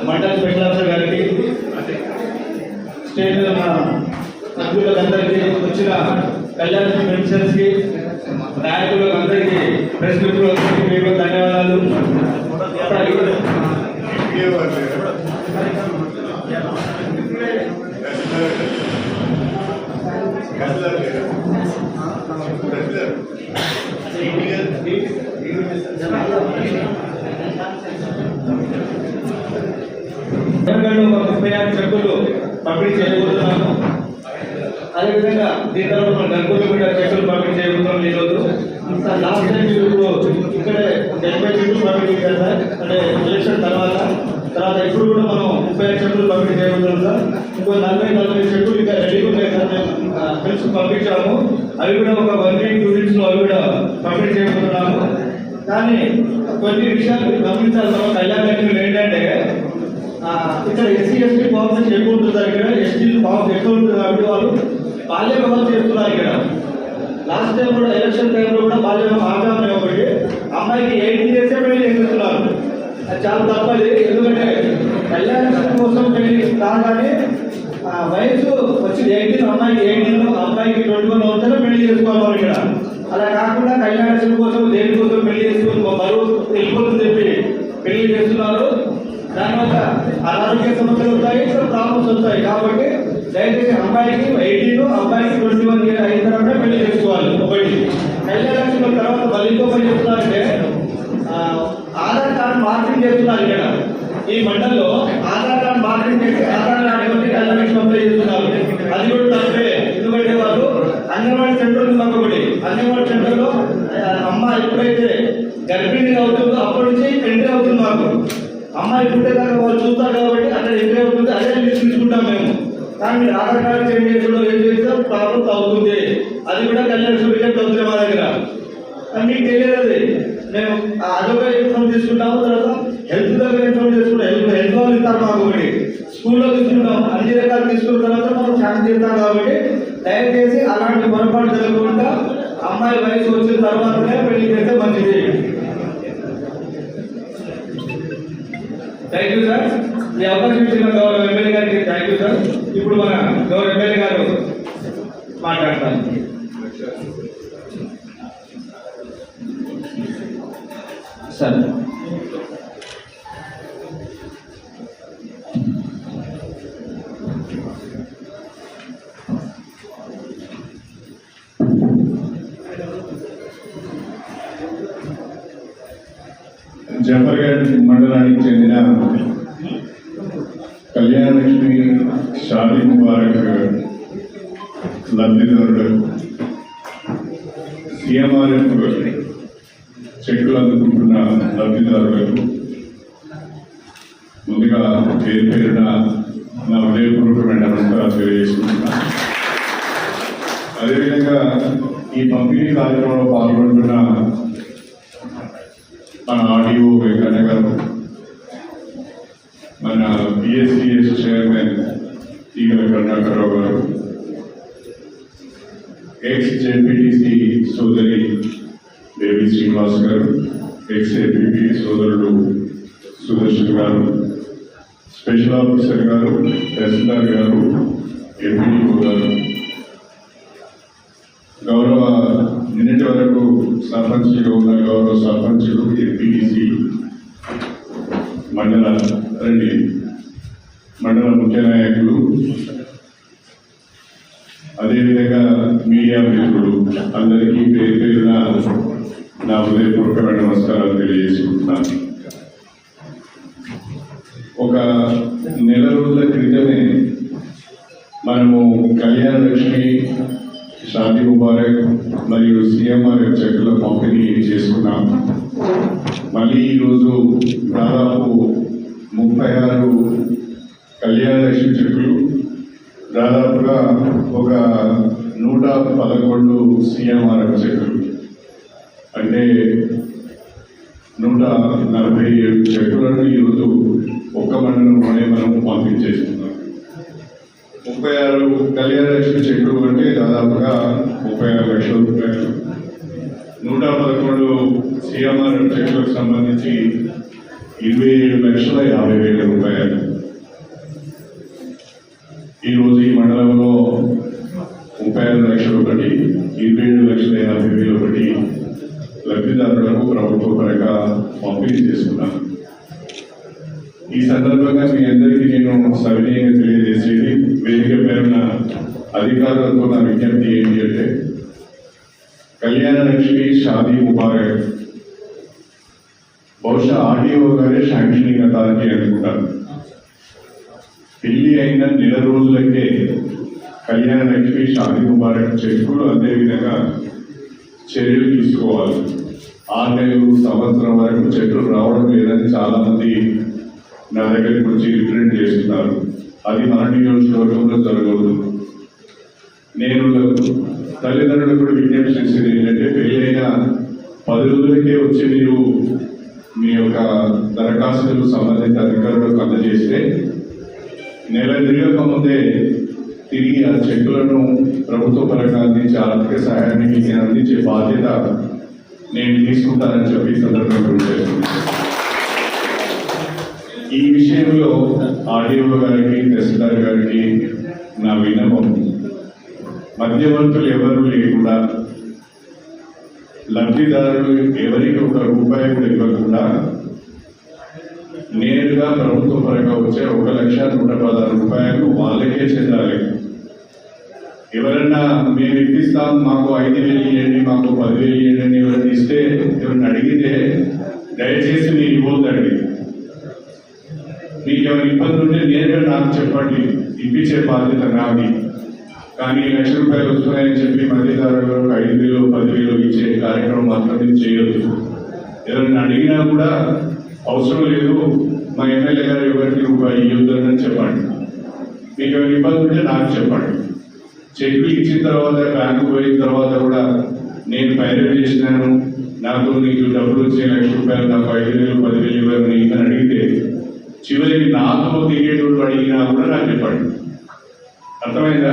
మండల special officer గారికి, state సభ్యులందరికీ, వచ్చిన కళ్యాణ పెన్షన్స్ కి, నాయకులకు అందరికీ, ప్రెస్ మీకు ధన్యవాదాలు. ఒక 36 చెక్కులు పంపిణీ చేయబోతున్నాము. అదేవిధంగా దీని తర్వాత మన గంగూరు కూడా చెక్కులు పంపిణీ చేయబోతున్నాం. ఈరోజు లాస్ట్ టైం ఇక్కడే 80 చెక్కులు పంపిణీ చేశారు సార్. అంటే ఎలక్షన్ తర్వాత ఇప్పుడు కూడా మనం 35 చెక్కులు పంపిణీ చేయబోతున్నాం సార్. ఇంకో 40 చెక్కులు ఇంకా రెడీగా ఉన్నాయి సార్. మేము పిలుచుకు పంపించాము. అవి కూడా ఒక 1 week 2 weeks లో అవి కూడా పంపిణీ చేయబోతున్నాము. కానీ కొన్ని విషయాలు గమనించాలి. కళ్యాణ లక్ష్మి ఏంటంటే ఇక్కడ ఎస్సీ ఎస్టీ పాపులేషన్ ఎక్కువ ఉంటుంది సార్. ఇక్కడ ఎస్టీ పాపులేషన్ ఎక్కువ ఉంటుంది కాబట్టి వాళ్ళు బాల్య వివాహం చేస్తున్నారు. ఇక్కడ లాస్ట్ టైం కూడా ఎలక్షన్ టైంలో కూడా బాల్య వివాహం ఆగామని ఒకటి అమ్మాయికి 18 years పెళ్లి చేస్తున్నారు. అది చాలా తప్పది. ఎందుకంటే కళ్యాణ కోసం పెళ్లి కాగానే వయసు వచ్చి 18, అమ్మాయికి 18, అబ్బాయికి 21 అవుతారో పెళ్లి చేసుకోవాలి. ఇక్కడ అలా కాకుండా కళ్యాణ కోసం దేనికోసం పెళ్లి చేసుకుని బరువు వెళ్ళిపోతుంది చెప్పి పెళ్లి చేస్తున్నారు. దానివల్ల అనారోగ్య సమస్యలు వస్తాయి, ప్రాబ్లమ్స్ వస్తాయి. కాబట్టి దయచేసి అమ్మాయికి 18, అబ్బాయికి 21 years అయిన తర్వాత పెళ్లి చేసుకోవాలి. ఒకటి కళ్యాణ తర్వాత మళ్ళీ ఇంకొకటి చెప్తున్నారంటే ఆధార్ కార్డు మార్పింగ్ చేస్తున్నారు. ఇక్కడ ఈ మండలంలో ఆధార్ కార్డు మార్పింగ్ చేసి ఆధార్ కార్డు కళ్యాణ అప్లై చేస్తున్నారు. అది కూడా తప్పే. ఎందుకంటే వాళ్ళు అంగన్వాడీ సెంటర్ ఉంది. ఒకటి అంగన్వాడీ సెంటర్ లో అమ్మ ఎప్పుడైతే గర్భిణీ అవుతుందో అప్పటి నుంచి ఎంట్రీ అవుతుంది. మాకు అమ్మాయి పుట్టే దాకా వాళ్ళు చూస్తారు కాబట్టి అక్కడ ఎంట్రీ అవుతుంది. అదే తీసుకుంటాం మేము. కానీ మీరు ఆధార్ కార్డు చేంజ్ చేయడం ఏం చేస్తే ప్రాబ్లమ్స్ అవుతుంది. అది కూడా కళ్యాణ రిజల్ట్ అవుతుంది మా దగ్గర. మీకు తెలియదు. అది మేము అదొక ఇన్ఫార్మ్ తీసుకుంటాము. తర్వాత హెల్త్ దగ్గర ఇన్ఫార్మ్ చేసుకుంటాం. హెల్త్ వాళ్ళు ఇస్తారు మాకు. ఒకటి స్కూల్లో తీసుకుంటాం. అన్ని రకాలు తీసుకున్న తర్వాత మనం ఛాన్స్ చేస్తాం. కాబట్టి దయచేసి అలాంటి పొరపాటు జరగకుండా అమ్మాయి వయసు వచ్చిన తర్వాతనే పెళ్లి చేస్తే మంచిది. Thank you sir. ఈ అవకాశం ఇచ్చిన గౌరవ ఎమ్మెల్యే గారికి థ్యాంక్ యూ సార్. ఇప్పుడు మన గౌరవ ఎమ్మెల్యే గారు మాట్లాడతారు. సార్ జఫర్గఢ్ మండలానికి చెందిన కళ్యాణలక్ష్మి షాదీ ముబారక్ లబ్ధిదారుడు సిఎంఆర్ఎఫ్ చెక్కులు అందుకుంటున్న లబ్ధిదారులకు ముందుగా పేరు పేరున నా హృదయపూర్వకమైన నమస్కారాలు తెలియజేసుకుంటున్నా. అదేవిధంగా ఈ పంపిణీ కార్యక్రమంలో పాల్గొంటున్న మన ఆర్డీఓ వెంకన్న గారు, మన పిఎస్సిఎస్ చైర్మన్ ఈగల కరుణాకరరావు గారు, ఎక్స్ జెడ్పీటీసీ సోదరి దేవి శ్రీనివాస్ గారు, ఎక్స్ ఏపీపీ సోదరుడు సుదర్శన్ గారు, స్పెషల్ ఆఫీసర్ గారు, తహసీల్దార్ గారు, ఎంపీడీఓ గారు, గౌరవ నిన్నటి వరకు సర్పంచ్గా ఉన్న గౌరవ సర్పంచులు, ఎంపీటీసీ, మండల ముఖ్య నాయకులు, అదేవిధంగా మీడియా మిత్రులు అందరికీ పేరు పేరున నా హృదయపూర్వకమైన నమస్కారాలు తెలియజేసుకుంటున్నాను. ఒక నెల రోజుల క్రితమే మనము కళ్యాణ లక్ష్మి, షాదీ ముబారక్ మరియు సిఎంఆర్ చెక్కుల పంపిణీ చేసుకున్నాం. మళ్ళీ ఈరోజు దాదాపు 36 కళ్యాణ లక్ష్మి చెక్కులు, దాదాపుగా ఒక 111 సిఎంఆర్ చెక్కులు, అంటే 147 చెక్కులను ఈరోజు ఒక్క మండలంలోనే మనం పంపించేస్తున్నాం. 36 కళ్యాణ లక్ష్మి చెక్కులు అంటే దాదాపుగా 36 లక్షల రూపాయలు. 111 సిఎంఆర్ చెక్కులకు సంబంధించి 27,50,000 రూపాయలు. ఈరోజు ఈ మండలంలో 35 లక్షలు ఒకటి, 27,50,000 ఒకటి లబ్ధిదారులకు ప్రభుత్వ పరంగా పంపిణీ చేసుకున్నాను. ఈ సందర్భంగా మీ అందరికీ నేను సవినయంగా తెలియజేసేది, వేదిక పేరున అధికారులతో నా విజ్ఞప్తి ఏంటి అంటే, కళ్యాణ లక్ష్మి, షాదీ ముబారక్ బహుశా ఆర్డీఓ గారే శాంక్షనింగ్ అథారిటీ అనుకుంటాను. పెళ్లి అయిన నెల రోజులకే కళ్యాణ లక్ష్మి, షాదీ ముబారక్ చెక్కులు అదేవిధంగా చర్యలు తీసుకోవాలి. 6 నెలలు, సంవత్సరం వరకు చెట్లు రావడం లేదని చాలా మంది నా దగ్గరికి వచ్చి రిప్రజెంట్ చేస్తున్నారు. అది మన నియోజకవర్గంలో జరగదు. నేను తల్లిదండ్రులకు కూడా విజ్ఞప్తి చేసేది ఏంటంటే, పెళ్ళైన 10 రోజులకే వచ్చి మీరు మీ యొక్క దరఖాస్తులు సంబంధిత అధికారులకు అందజేస్తే నెల తిరగక ముందే తిరిగి ఆ చెక్కులను ప్రభుత్వ పరంగా అందించే ఆర్థిక సహాయాన్ని మీకు అందించే బాధ్యత నేను తీసుకుంటానని చెప్పి సందర్భంగా చేస్తున్నాను. ఈ విషయంలో ఆర్డీఓ గారికి, తహసీల్దార్ గారికి నా విన్నపం, మధ్యవర్తులు ఎవరు లేకుండా, లబ్ధిదారులు ఎవరికి 1 రూపాయి కూడా ఇవ్వకుండా నేరుగా ప్రభుత్వ పరంగా వచ్చే 1,116,000 రూపాయలు వాళ్ళకే చెందాలి. ఎవరన్నా మేము ఇప్పిస్తాం, మాకు 5,000 ఇవ్వండి, మాకు 10,000 ఇవ్వండి ఎవరైనా ఇస్తే, ఎవరిని అడిగితే దయచేసి మీరు ఇవ్వద్దండి. మీకు ఎవరి ఇబ్బంది ఉంటే నేరుగా నాకు చెప్పండి, ఇప్పించే బాధ్యత నాది. కానీ 1,00,000 రూపాయలు వస్తున్నాయని చెప్పి మధ్యదారులకు 5,000, 10,000 ఇచ్చే కార్యక్రమం మాత్రం చేయొద్దు. ఎవరైనా అడిగినా కూడా అవసరం లేదు, మా ఎమ్మెల్యే గారు ఎవరికి రూపాయి ఇవ్వద్దు అని చెప్పండి. మీకు ఎవరి ఇబ్బంది ఉంటే నాకు చెప్పండి. చెక్లు ఇచ్చిన తర్వాత, బ్యాంకు పోయిన తర్వాత కూడా నేను పైరవీ చేసినాను, నాకు నీకు డబ్బులు వచ్చే 1,00,000 రూపాయలు, నాకు 5,000, 10,000 ఇవ్వని అని అడిగితే చివరికి నాతో దిగేటోళ్ళు అడిగినా కూడా నాకు చెప్పండి. అర్థమైందా?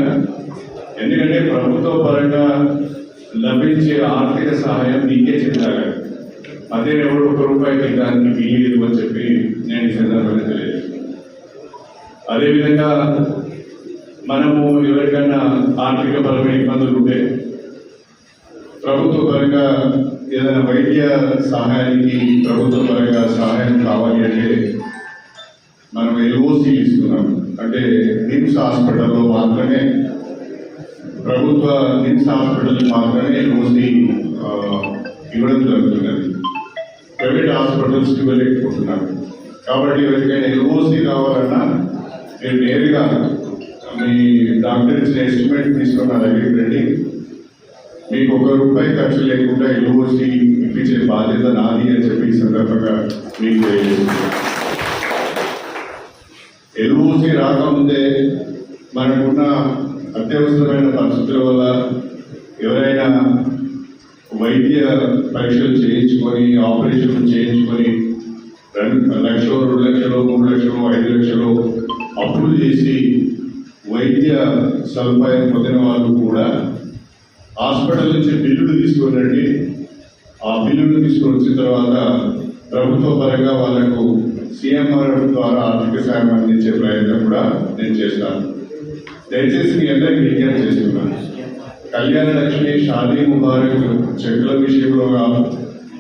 ఎందుకంటే ప్రభుత్వ పరంగా లభించే ఆర్థిక సహాయం నీకే చెందాలి. అదే ఎవరు 1 రూపాయి దానికి వీలు అని చెప్పి నేను ఈ సందర్భంగా తెలియజేస్తాను. అదేవిధంగా మనము ఎవరికైనా ఆర్థిక పరమైన ఇబ్బందులు ఉంటే ప్రభుత్వ పరంగా ఏదైనా వైద్య సహాయానికి ప్రభుత్వ పరంగా సహాయం కావాలి అంటే మనం ఎల్ఓసి ఇస్తున్నాం. అంటే నిమ్స్ హాస్పిటల్లో మాత్రమే, ప్రభుత్వ నిమ్స్ హాస్పిటల్ మాత్రమే ఎల్ఓసి ఇవ్వడం జరుగుతున్నది. ప్రైవేట్ హాస్పిటల్స్ ఇవ్వలేకపోతున్నారు. కాబట్టి ఎవరికైనా ఎల్ఓసి కావాలన్నా మీరు నేరుగా మీ డాక్టర్ ఇచ్చిన ఎస్టిమేట్ తీసుకున్న దగ్గరికి రండి. మీకు 1 రూపాయి ఖర్చు లేకుండా ఎల్ఓసి ఇప్పించే బాధ్యత నాది అని చెప్పి ఈ సందర్భంగా మీకు తెలియజేస్తున్నాను. ఎల్ఓసి రాకముందే మనకున్న అత్యవసరమైన పరిస్థితుల వల్ల ఎవరైనా వైద్య పరీక్షలు చేయించుకొని, ఆపరేషన్లు చేయించుకొని 2 లక్షలు 2 లక్షలు 3 లక్షలు 5 లక్షలు అప్పులు చేసి వైద్య సదుపాయం పొందిన వాళ్ళు కూడా హాస్పిటల్ నుంచి బిల్లులు తీసుకురండి. ఆ బిల్లులు తీసుకొని వచ్చిన తర్వాత ప్రభుత్వ పరంగా వాళ్లకు CMRF ద్వారా ఆర్థిక సాయం అందించే ప్రయత్నం కూడా నేను చేస్తాను. దయచేసి మీ అందరికీ విజ్ఞప్తి చేస్తున్నాను. కళ్యాణ లక్ష్మి, షాదీ ముబారక్ చెక్కుల విషయంలో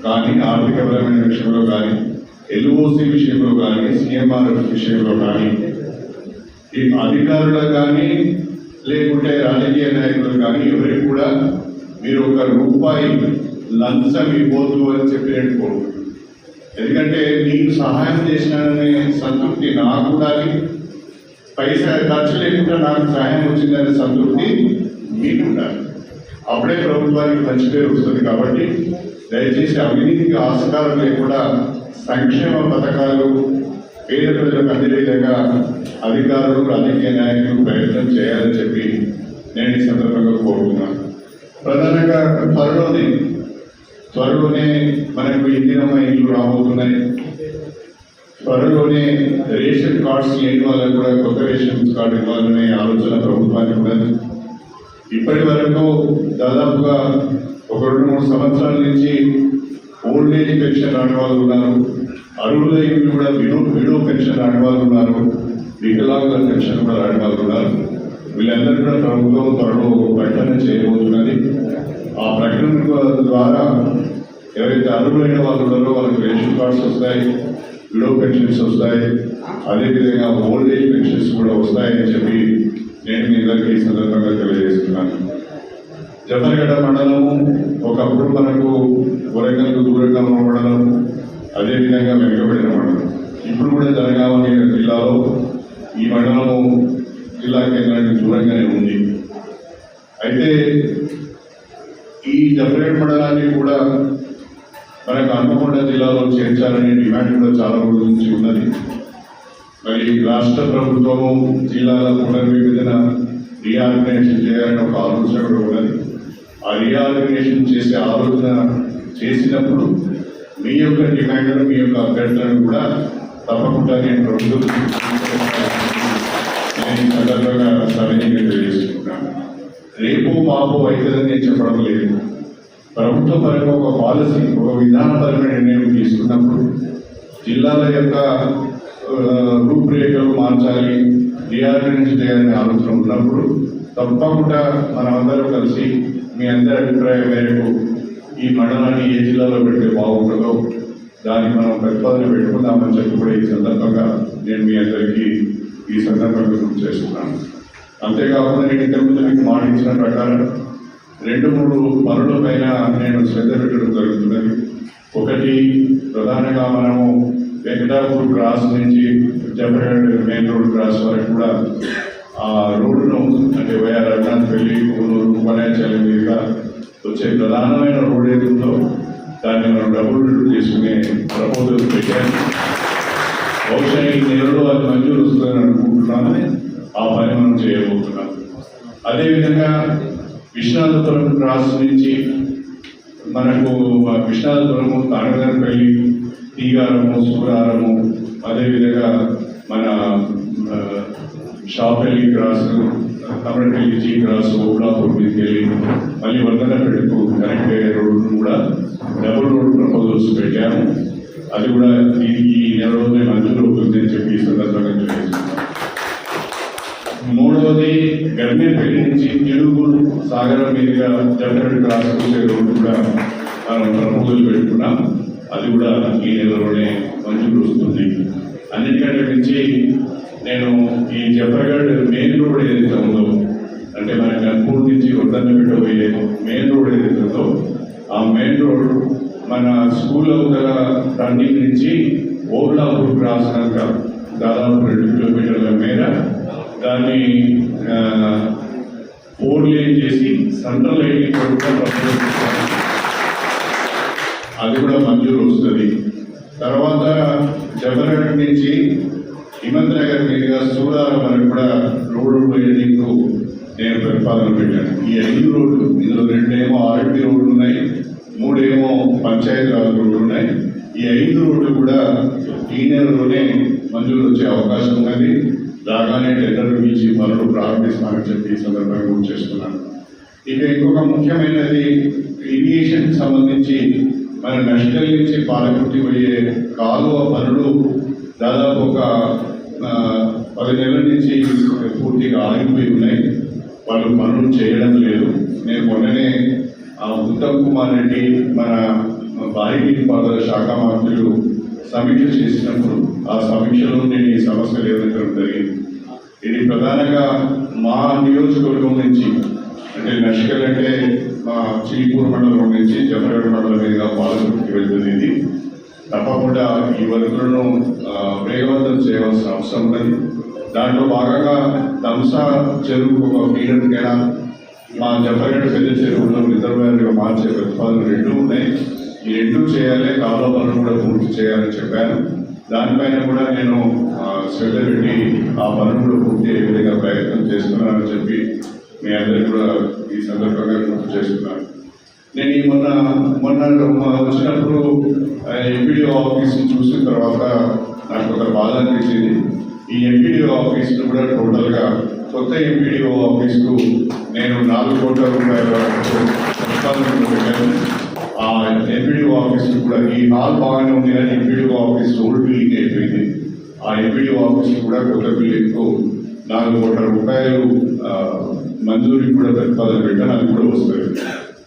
కానీ, ఆర్థికపరమైన విషయంలో కానీ, LOC విషయంలో కానీ, CMRF విషయంలో కానీ, ఈ అధికారులు కానీ లేకుంటే రాజకీయ నాయకులు కానీ ఎవరికి కూడా మీరు 1 రూపాయి లంచం ఇవ్వద్దు అని చెప్పినట్టు. ఎందుకంటే మీకు సహాయం చేసినాననే సంతృప్తి నాకు ఉండాలి, పైసా ఖర్చు లేకుండా నాకు సహాయం వచ్చిందనే సంతృప్తి మీకు ఉండాలి. అప్పుడే ప్రభుత్వానికి మంచి పేరు వస్తుంది. కాబట్టి దయచేసి అవినీతికి ఆస్కారం లేకుండా సంక్షేమ పథకాలు పేద ప్రజలకు అందే విధంగా అధికారులు, రాజకీయ నాయకులు ప్రయత్నం చేయాలని చెప్పి నేను ఈ సందర్భంగా కోరుతున్నాను. ప్రధానంగా త్వరలోనే మనకు ఇందిరమ్మ ఇల్లు రాబోతున్నాయి. త్వరలోనే రేషన్ కార్డ్స్ లేని వాళ్ళకు కూడా కొత్త రేషన్ కార్డు ఇవ్వాలనే ఆలోచన ప్రభుత్వానికి ఉన్నది. ఇప్పటి వరకు దాదాపుగా 1-2-3 సంవత్సరాల నుంచి ఓల్డ్ ఏజ్ పెన్షన్ రాని వాళ్ళు ఉన్నారు, అర్హులైన కూడా విడో పెన్షన్ రాని వాళ్ళు ఉన్నారు, వికలాంగుల పెన్షన్ కూడా రాని వాళ్ళు ఉన్నారు. వీళ్ళందరూ కూడా ప్రభుత్వం త్వరలో ప్రకటన చేయబోతున్నది. ఆ ప్రకటన ద్వారా ఎవరైతే అర్హులైన వాళ్ళు ఉన్నారో వాళ్ళకి రేషన్ కార్డ్స్ వస్తాయి, విడో పెన్షన్స్ వస్తాయి, అదేవిధంగా ఓల్డ్ ఏజ్ పెన్షన్స్ కూడా వస్తాయని చెప్పి నేను మీ అందరికీ ఈ సందర్భంగా తెలియజేస్తున్నాను. జఫర్గఢ మండలము ఒకప్పుడు మనకు వరంగల్ దూరంగా ఉన్న మండలం, అదేవిధంగా వెనుకబడిన మండలం. ఇప్పుడు కూడా జనగామ జిల్లాలో ఈ మండలము జిల్లా కేంద్రానికి దూరంగానే ఉంది. అయితే ఈ జఫర్గఢ మండలాన్ని కూడా మనకు హన్మకొండ జిల్లాలో చేర్చాలనే డిమాండ్ కూడా చాలా రోజుల నుంచి ఉన్నది. మరి రాష్ట్ర ప్రభుత్వము జిల్లాల పునర్విభజన రీఆర్గనైజేషన్ చేయాలని ఒక ఆలోచన కూడా ఉన్నది. ఆ రీఆర్గనైజేషన్ చేసే ఆలోచన చేసినప్పుడు మీ యొక్క డిమాండ్లను, మీ యొక్క అభ్యర్థులను కూడా తప్పకుండా నేను ప్రభుత్వం ఈ సందర్భంగా సవినీయంగా తెలియజేసుకుంటున్నాను. రేపు మాపు అవుతుందని నేను చెప్పడం లేదు. ప్రభుత్వ పరంగా ఒక పాలసీ, ఒక విధానపరమైన నిర్ణయం తీసుకున్నప్పుడు జిల్లాల యొక్క రూపురేఖలు మార్చాలి, రీఆర్గనైజ్ చేయాలనే ఆలోచన ఉన్నప్పుడు తప్పకుండా మనమందరూ కలిసి మీ అందరి అభిప్రాయం మేరకు ఈ మండలాన్ని ఏ జిల్లాలో పెడితే బాగుంటుందో దాన్ని మనం ప్రతిపాదన పెట్టుకుందామని చెప్పి కూడా ఈ సందర్భంగా నేను మీ అందరికీ ఈ సందర్భంగా గుర్తు చేస్తున్నాను. అంతేకాకుండా నేను ఇంతకుముందు మీకు మాట ఇచ్చిన ప్రకారం 2-3 పనుల పైన నేను శ్రద్ధ పెట్టడం జరుగుతున్నది. ఒకటి, ప్రధానంగా మనము వెంకటాపూర్ క్రాస్ నుంచి జఫర్గఢ్ మెయిన్ రోడ్ క్రాస్ వరకు కూడా ఆ రోడ్డును, అంటే వయా రఘునాథ్పల్లి, కోనూరు, ఉపన్యాచార్య మీదుగా వచ్చే ప్రధానమైన రోడ్ ఏది ఉందో దాన్ని మనం డబుల్ రోడ్ చేసుకునే ప్రపోజల్ పెట్టాను. బహుశా ఈ నెలలో అది మంజూరు వస్తుందని అనుకుంటున్నాను. ఆ పని మనం చేయబోతున్నాం. అదేవిధంగా విశ్వనాథపురం క్రాస్ నుంచి మనకు విశ్వనాథపురము, తాడగనపల్లి, తీగారము, సూరారము, అదేవిధంగా మన షాపల్లి క్రాస్, కమరపల్లి జీ క్రాస్, ఓబ్లాపూర్ మీదకి వెళ్ళి మళ్ళీ వర్ధనపేటకు కనెక్ట్ అయ్యే రోడ్డు కూడా డబుల్ రోడ్ ప్రపోజల్స్ పెట్టాము. అది కూడా ఈ నెల రోజులే మంజూరు అవుతుందని చెప్పి ఈ సందర్భంగా తెలియజేస్తున్నాం. 3వది, గర్మేపల్లి నుంచి తిరుగురు సాగరం మీదుగా జఫర్గఢ్ క్రాస్ వచ్చే రోడ్డు కూడా మనం ప్రపోజల్ పెట్టుకున్నాం. అది కూడా ఈ నెలలోనే మంజూరు వస్తుంది. అన్నిటికంటే మించి నేను ఈ జఫర్గఢ్ మెయిన్ రోడ్ ఏదైతే ఉందో, అంటే మన గన్పూర్ నుంచి వర్ధన్నపేట పోయే మెయిన్ రోడ్ ఏదైతే ఉందో ఆ మెయిన్ రోడ్ మన స్కూల్ అవతల రన్నింగ్ నుంచి ఓబ్లాపూర్ క్రాస్ కనుక దాదాపు 2 కిలోమీటర్ల మేర దాన్ని 4 లేన్ చేసి సెంట్రల్ లైటింగ్ అది కూడా మంజూరు వస్తుంది. తర్వాత జఫర్గఢ్ నుంచి హిమంత్ నగర్ మీదుగా సూరారం వరకు కూడా రోడ్డు పోయేందుకు నేను ప్రతిపాదన పెట్టాను. ఈ 5 రోడ్లు, ఇందులో 2 ఏమో ఆర్ఎంపీ రోడ్లు ఉన్నాయి, 3 ఏమో పంచాయతీ రాజ్ రోడ్లు ఉన్నాయి. ఈ 5 రోడ్లు కూడా ఈ నెలలోనే మంజూరు వచ్చే అవకాశం ఉన్నది. రాగానే టెండర్లు పిలిచి పనులు ప్రారంభిస్తామని చెప్పి ఈ సందర్భంగా గుర్తు చేస్తున్నాను. ఇక ఇంకొక ముఖ్యమైనది ఇరిగేషన్ సంబంధించి మన నష్టం నుంచి పాలకుర్తి పోయే కాలువ పనులు దాదాపు ఒక 10 నెలల నుంచి పూర్తిగా ఆగిపోయి ఉన్నాయి. వాళ్ళు పనులు చేయడం లేదు. నేను మొన్ననే ఉత్తమ్ కుమార్ రెడ్డి మన భారీ నీటిపారుదల శాఖ మంత్రులు సమీక్ష చేసినప్పుడు ఆ సమీక్షలో నేను ఈ సమస్య లేవనెత్తడం జరిగింది. ఇది ప్రధానంగా మా నియోజకవర్గం నుంచి అంటే నష్కల్ అంటే మా చిలిపూర్ మండలం నుంచి జఫర్గఢ మండలం మీదుగా పాలకుర్తికి వెళ్తుంది. ఇది తప్పకుండా ఈ వర్కులను వేగవంతం చేయవలసిన అవసరం ఉన్నది. దాంట్లో భాగంగా దంసా చెరువుకు ఒక ఫీడర్ కెనాల్, మా జఫర్గఢ పెద్ద చెరువులో రిజర్వాయర్గా మార్చే ప్రతిపాదనలు 2 ఉన్నాయి. ఈ 2 చేయాలి, కాలువ పనులు కూడా పూర్తి చేయాలని చెప్పాను. దానిపైన కూడా నేను శ్రద్ధ పెట్టి ఆ పనులు కూడా పూర్తి అయ్యే విధంగా ప్రయత్నం చేస్తున్నానని చెప్పి మీ అందరికీ కూడా ఈ సందర్భంగా గుర్తు చేస్తున్నాను. నేను ఈ మొన్న వచ్చినప్పుడు ఎంపీడీఓ ఆఫీస్ని చూసిన తర్వాత నాకు ఒక బాధ అనిపించింది. ఈ ఎంపీడీఓ ఆఫీస్ను కూడా టోటల్గా కొత్త ఎంపీడీఓ ఆఫీస్కు నేను 4 కోట్ల రూపాయల ప్రతిపాదనలు పెట్టాను. ఆ ఎంపీడీఓ ఆఫీస్ను కూడా ఈ హాల్ బాగానే ఉంది కానీ ఎంపీడీఓ ఆఫీస్ ఓల్డ్ బిల్డింగ్ అయిపోయింది. ఆ ఎంపీడీఓ ఆఫీస్ను కూడా కొత్త బిల్డింగ్కు 4 కోట్ల రూపాయలు మంజూరికి కూడా ప్రతిపాదన పెట్టాను. అది కూడా వస్తుంది.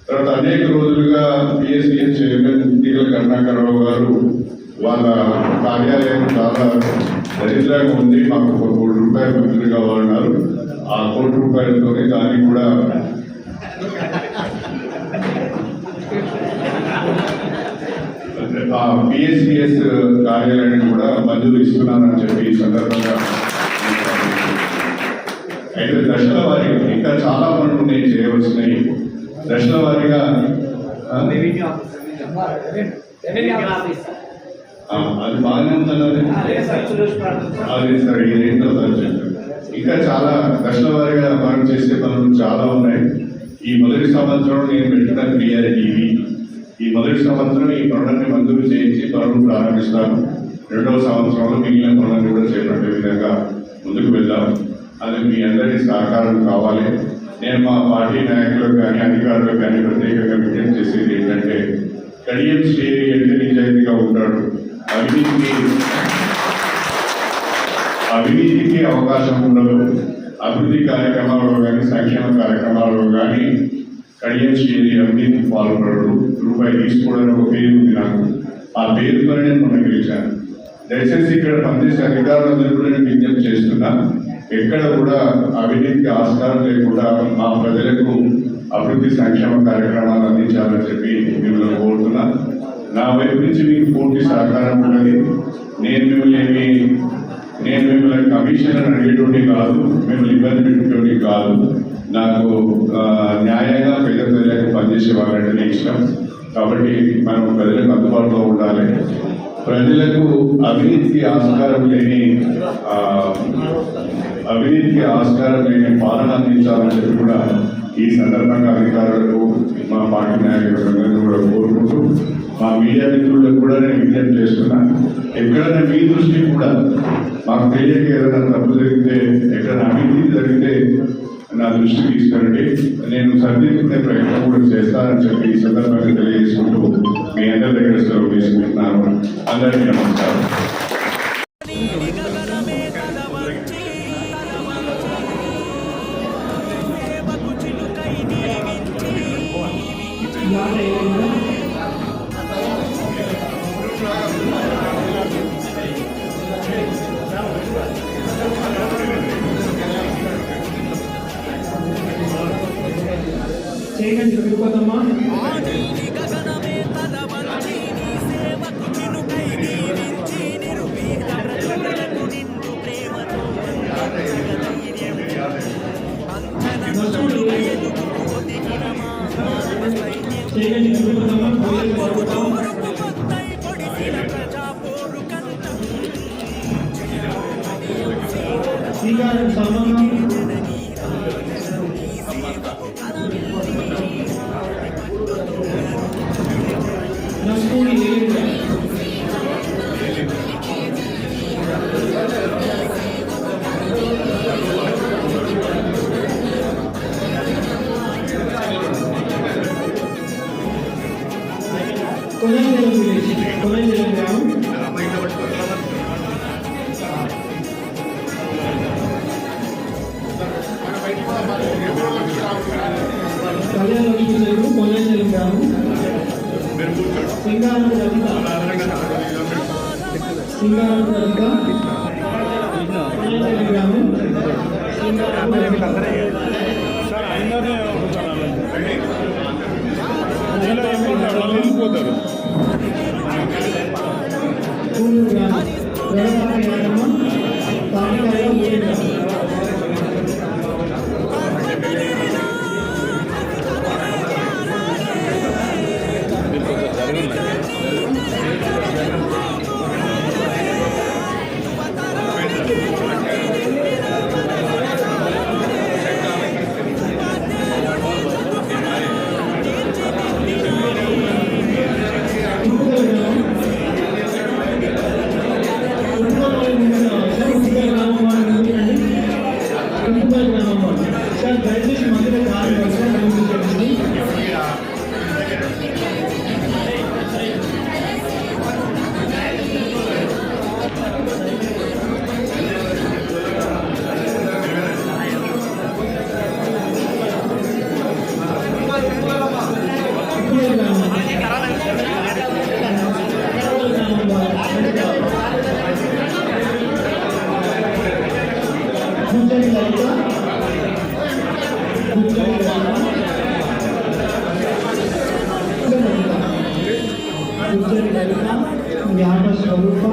తర్వాత అనేక రోజులుగా పిఎస్సిఎస్ చైర్మన్ తీగల కరుణాకరరావు గారు వాళ్ళ కార్యాలయం చాలా దరిద్రంగా ఉంది, మాకు 1 కోటి రూపాయలు మంజూరు కావాలన్నారు. ఆ 1 కోటి రూపాయలతోనే దానికి కూడా ఆ పిఎస్సిఎస్ కార్యాలయాన్ని కూడా మంజూరు ఇస్తున్నానని చెప్పి ఈ సందర్భంగా అయితే దశల వారీగా ఇంకా చాలా పనులు నేను చేయవలసినవి. దశల వారీగా అది బాగానే ఉందన్నది అదే సార్ ఇదేంటో ఇంకా చాలా దశల వారీగా మనం చేసే పనులు చాలా ఉన్నాయి. ఈ మొదటి సంవత్సరం నేను పెట్టిన క్రియారిటీవి ఈ మొదటి సంవత్సరం ఈ పనులన్నీ మంజూరు చేయించి పనులు ప్రారంభిస్తాను. 2వ సంవత్సరంలో మిగిలిన పనులను కూడా చేపట్టే విధంగా ముందుకు వెళ్దాం. అది మీ అందరి సహకారం కావాలి. నేను మా పార్టీ నాయకులకు కానీ అధికారులకు కానీ ప్రత్యేకంగా విజ్ఞప్తి చేసేది ఏంటంటే కడియం శ్రేణి అంటే నిజాయితీగా ఉంటాడు. అవినీతికి అవకాశం ఉండదు. అభివృద్ధి కార్యక్రమాలలో కానీ సంక్షేమ కార్యక్రమాలలో కానీ కడియం శ్రేణి అవినీతికి పాల్పడడు. రూపాయి తీసుకోవడానికి ఒక పేరు ఉంది నాకు. ఆ పేరుతోనే నేను మొన్న గెలిచాను. దయచేసి ఇక్కడ పనిచేసే అధికారులందరూ కూడా నేను విజ్ఞప్తి చేస్తున్నా, ఎక్కడ కూడా అవినీతికి ఆస్కారం లేకుండా మా ప్రజలకు అభివృద్ధి సంక్షేమ కార్యక్రమాలు అందించాలని చెప్పి మిమ్మల్ని కోరుతున్నా. నా వైపు నుంచి మీకు పూర్తి సహకారం ఉన్నది. నేను మిమ్మల్ని కమిషన్ అడిగేటువంటి కాదు, మిమ్మల్ని ఇబ్బంది పెట్టేటువంటి కాదు. నాకు న్యాయంగా పేద ప్రజలకు పనిచేసే వాళ్ళంటేనే ఇష్టం. కాబట్టి మనం ప్రజలకు అందుబాటులో ఉండాలి. ప్రజలకు అవినీతికి ఆస్కారం లేని పాలన అందించాలని చెప్పి కూడా ఈ సందర్భంగా అధికారులకు మా పార్టీ నాయకులందరూ కూడా కోరుకుంటూ మా మీడియా మిత్రులకు కూడా నేను విజ్ఞప్తి చేస్తున్నాను. ఎక్కడైనా మీ దృష్టి కూడా మాకు తెలియక ఏదైనా తప్పు జరిగితే, ఎక్కడైనా అవినీతి జరిగితే నా దృష్టికి తీసుకురండి. నేను సరిదిద్దుకునే ప్రయత్నం కూడా చేస్తానని చెప్పి ఈ సందర్భంగా తెలియజేసుకుంటూ మీ అందరి దగ్గర సెలవు తీసుకుంటున్నాను. అందరికీ నమస్కారం. చేయగండి తిరుపతమ్మ చేయగండి తిరుపతమ్మ శ్రీకారం సంబంధం నస్కూడి కొనేజలం గ్రామం కళ్యాణ లక్ష్మి చెరువు కొనేజలం గ్రామం సింగారం రవిత కొనేజలం గ్రామం సింగారం రవిత పూలు గ్రామం వ్యవసాయ గ్రామం తాటికాయ ఊరిగా దయచేసి మధ్యలో కాదు జ్ఞాన స్వరూప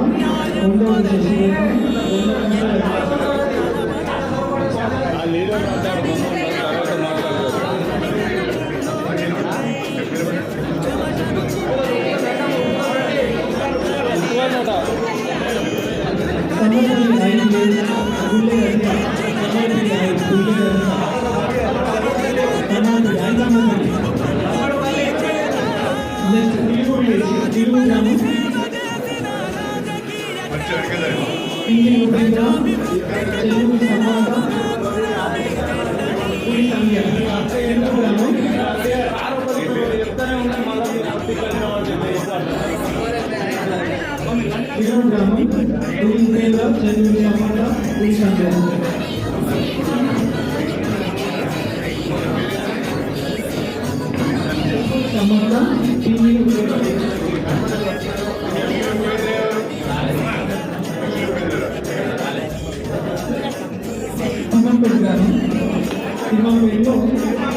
తిమ్మంపేటలో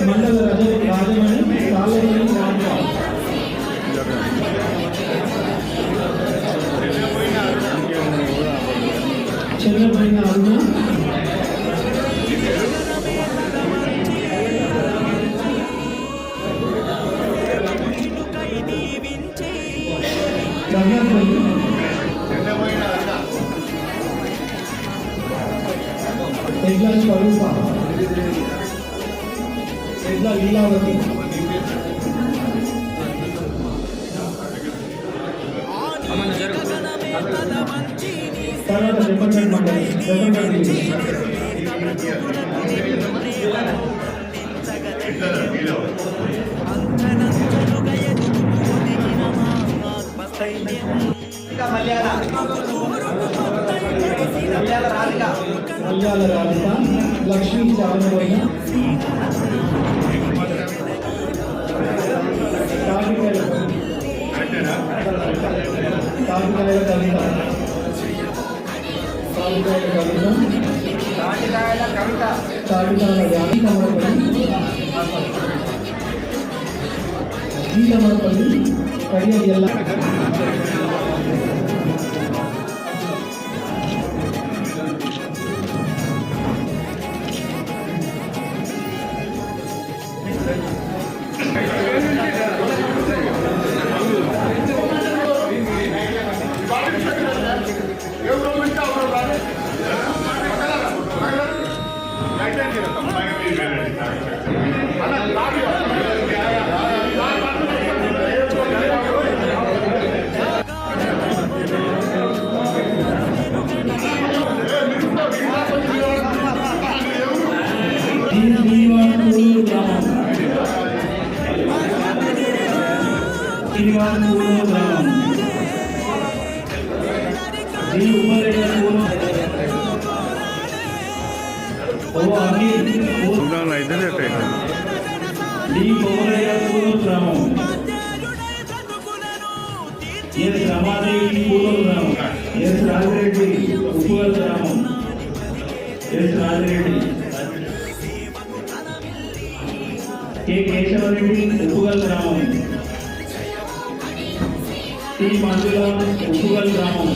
మండల రాజమణి సాలమణి రామరావు చంద్రమైన అరుణ గంగాపల్లి ఎడ్ల స్వరూప ఎడ్ల లీలావతి తర్వాత డెవలప్మెంట్ మండలి మల్యాల రాధిక లక్ష్మీ చాలపోయిన తాటికాయల కవిత తాటికాయల వ్యాధి కమరపల్లి కడియ జిల్లా శ్రీనివాస టీ కొమరయ్య పూలూరు గ్రామం. ఎస్ రమాదేవి పూలూరు గ్రామం. ఎస్ రాజిరెడ్డి ఉప్పుగల్ గ్రామం. ఎస్ రాజిరెడ్డి. కె కేశవరెడ్డి ఉప్పుగల్ గ్రామం. టి మంజుల ఉప్పుగల్ గ్రామం.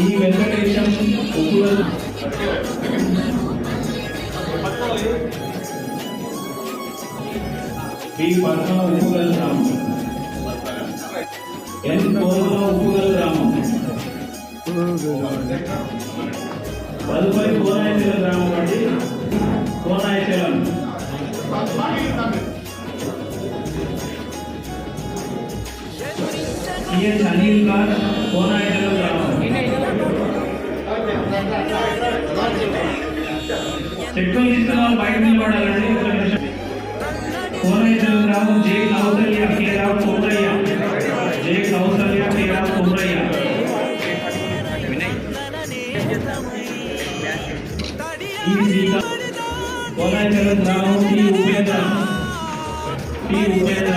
ఈ వెంకటేశం ఉప్పుగల్. పి పద్మ ఉప్పుగల్ గ్రామం. ఎన్ కోరమ ఉప్పుగల్ గ్రామం. తదుపరి కోనాయచలం గ్రామం అండి. కోనాయచలం ఈఎస్ అనిల్ ఖాన్ కోనాయచలం గ్రామం. చెట్లు ఇస్తున్నారు బయట నిలబడాలండి. కోనాయచలం గ్రామం జే కౌసల్య కే రావు కుమ్రయ్య. జే కౌసల్య కే రావు కుమ్రయ్య. ఈ శ్రీకా కోనాయచలం గ్రామం టి ఉపేంద్ర. టి ఉపేంద్ర.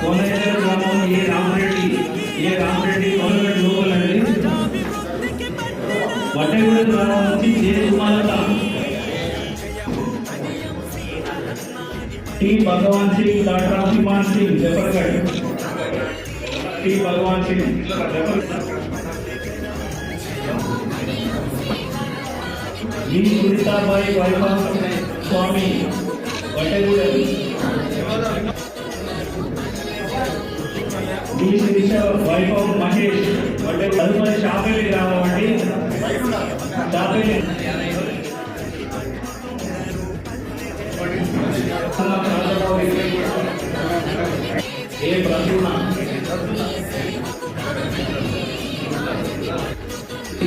కోనాయచలం గ్రామం ఏ రామరెడ్డి. ఏ రామరెడ్డి గవర్నమెంట్ లోకల్ అండి. వడ్డగూడ గ్రామం నుంచి జే సుమాలత. టి భగవాన్ సింగ్ డాక్టర్ హిమాన్ సింగ్ జఫర్గఢ్. టి భగవాన్ సింగ్ ఈ సునీతాబాయి వైభవ్ స్వామి వడ్డగూడ. ఈ శిరీష వైభవ్ మహేష్ వడ్డగూడ. తదుపరి షాపేలి గ్రామం అండి. షాపేలి ఏ ప్రసన్న.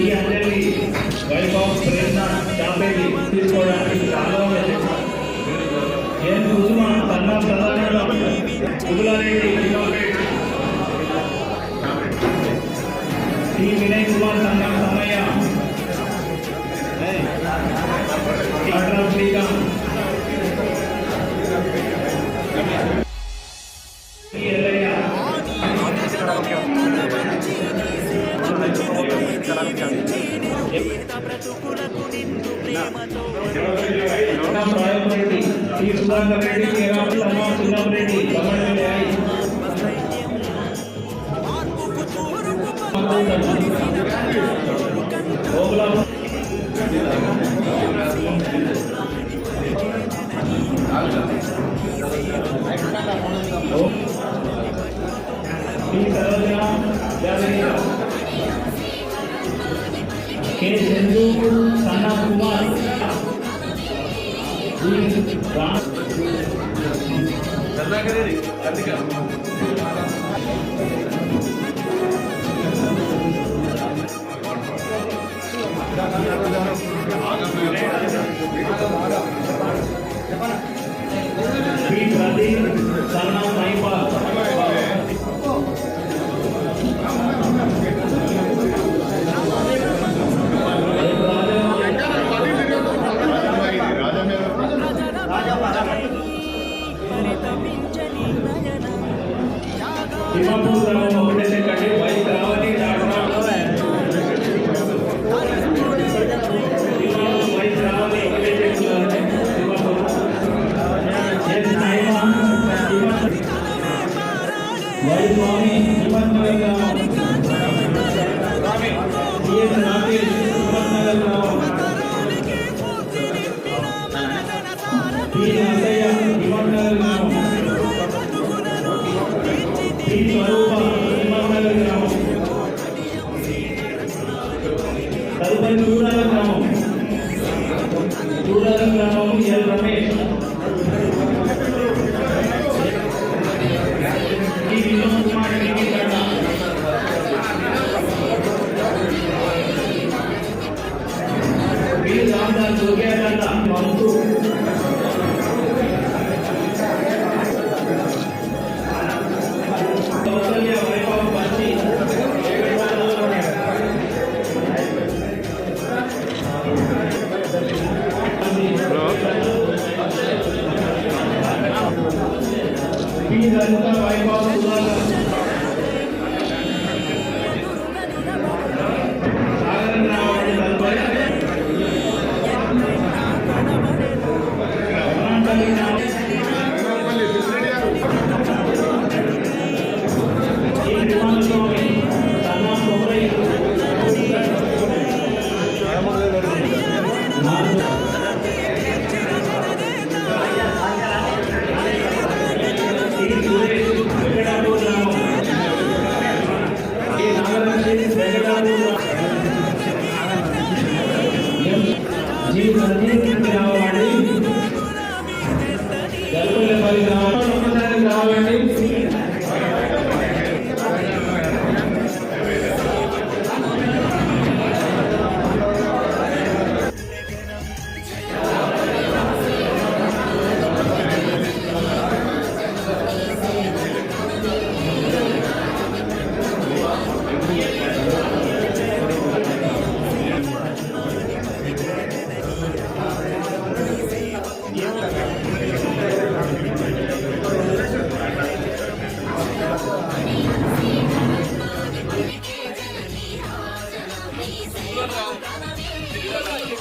ఈ అంజలి వైభవ్ ప్రేరణ షాపేలి తీసుకోవడానికి చాలా ఉన్నాయి. ఏం Kusuma Sanna Sadanandam Kudulareddy kilometre. T Vinay Kumar Sangam Samayya. Atla Srikanth. Ellaiah. Rayapareddy T Sudhakar Reddy Kerapu Samma Sullam Reddy Bammadi I. Obula T Sarojana Yadagiri. K Chandu Sanna Kumar. Pradeep సన్నా సాయిపాల్. తిమ్మాపూర్ గ్రామం ఒకటే సెకండ్ వైస్ రావాలి వైస్ రావాలి ఒకటే సెకండ్. వై స్వామి హిమత్నగర్ గ్రామం. సిఎస్ రాకేష్ హిమత్నగర్ గ్రామం. పి నరసయ్య హిమత్నగర్ గ్రామం. పి స్వరూప హిమత్నగర్ గ్రామం. తదుపరి చూడాల గ్రామం. చూడాల గ్రామం ఎల్ రమేష్.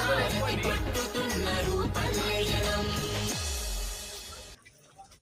Bye.